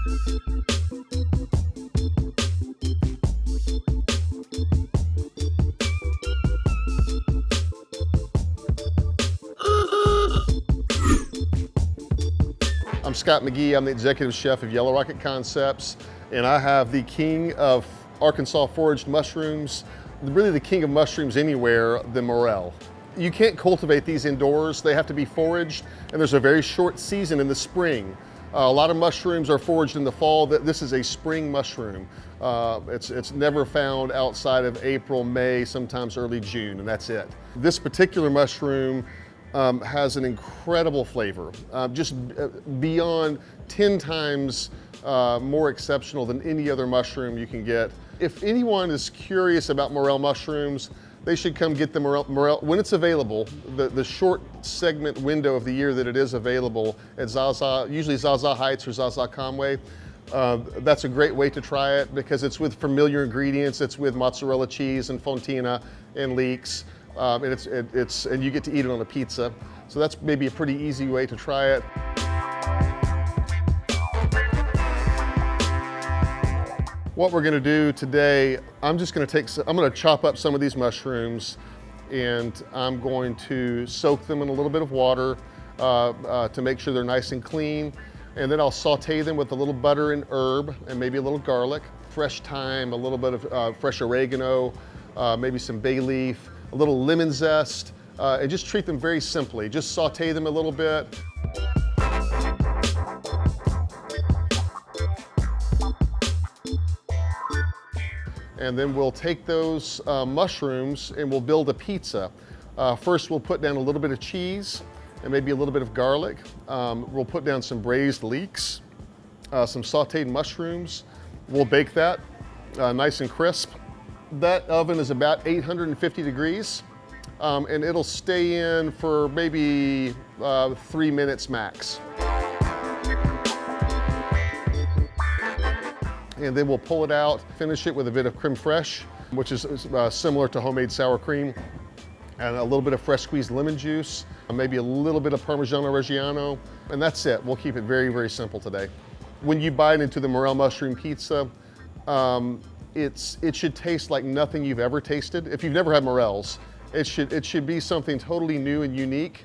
I'm Scott McGee. I'm the executive chef of Yellow Rocket Concepts, and I have the king of Arkansas foraged mushrooms, really the king of mushrooms anywhere, the Morel. You can't cultivate these indoors. They have to be foraged, and there's a very short season in the spring. A lot of mushrooms are foraged in the fall. This is a spring mushroom. It's never found outside of April, May, sometimes early June, and that's it. This particular mushroom has an incredible flavor, just beyond 10 times more exceptional than any other mushroom you can get. If anyone is curious about morel mushrooms, they should come get the morel when it's available, the short segment window of the year that it is available at ZAZA, usually ZAZA Heights or ZAZA Conway. That's a great way to try it because it's with familiar ingredients. It's with mozzarella cheese and fontina and leeks. And you get to eat it on a pizza. So that's maybe a pretty easy way to try it. What we're gonna do today, I'm gonna chop up some of these mushrooms and I'm going to soak them in a little bit of water to make sure they're nice and clean. And then I'll saute them with a little butter and herb and maybe a little garlic, fresh thyme, a little bit of fresh oregano, maybe some bay leaf, a little lemon zest, and just treat them very simply. Just saute them a little bit. And then we'll take those mushrooms and we'll build a pizza. First, we'll put down a little bit of cheese and maybe a little bit of garlic. We'll put down some braised leeks, some sauteed mushrooms. We'll bake that nice and crisp. That oven is about 850 degrees, and it'll stay in for maybe 3 minutes max. And then we'll pull it out, finish it with a bit of creme fraiche, which is similar to homemade sour cream, and a little bit of fresh squeezed lemon juice, maybe a little bit of Parmigiano Reggiano, and that's it. We'll keep it very, very simple today. When you bite into the morel mushroom pizza, it should taste like nothing you've ever tasted. If you've never had morels, it should be something totally new and unique,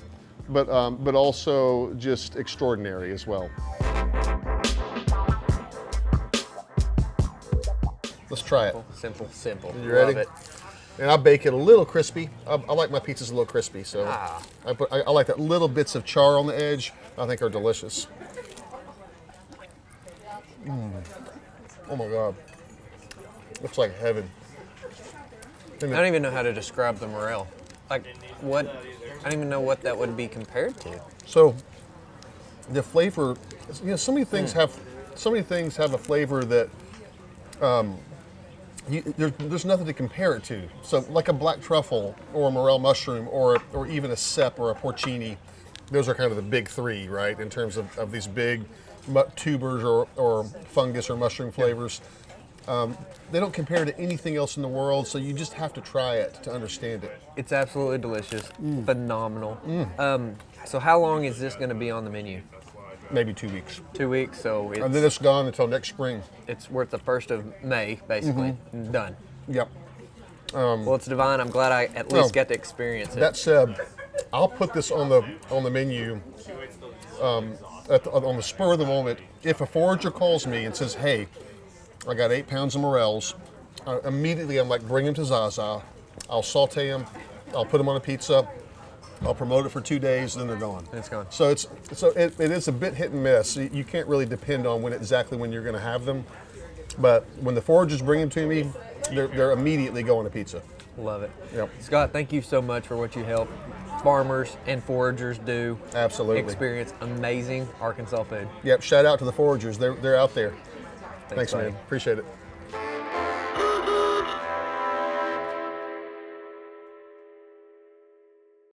but also just extraordinary as well. Let's try it. Simple, simple. You ready? Love it. And I bake it a little crispy. I like my pizzas a little crispy, so I like that little bits of char on the edge. I think are delicious. Oh my God. Looks like heaven. I don't even know how to describe the morel. Like what? I don't even know what that would be compared to. So, the flavor. You know, so many things have a flavor that there's nothing to compare it to. So, like a black truffle or a morel mushroom or even a cep or a porcini. Those are kind of the big three, right? In terms of these big tubers or fungus or mushroom flavors. They don't compare to anything else in the world, so you just have to try it to understand it. It's absolutely delicious, phenomenal. So how long is this going to be on the menu? Maybe 2 weeks. 2 weeks, so and then it's gone until next spring. It's worth the 1st of May, basically. Done. Yep. Well, it's divine. I'm glad I at least got to experience it. That said, I'll put this on the menu on the spur of the moment. If a forager calls me and says, "Hey, I got 8 pounds of morels," immediately I'm like, bring them to ZAZA. I'll saute them. I'll put them on a pizza. I'll promote it for 2 days, then they're gone. It's gone. So it is a bit hit and miss. You can't really depend on exactly when you're going to have them. But when the foragers bring them to me, they're immediately going to pizza. Love it. Yep. Scott, thank you so much for what you help farmers and foragers do. Absolutely. Experience amazing Arkansas food. Yep. Shout out to the foragers. They're out there. Thanks man. Appreciate it.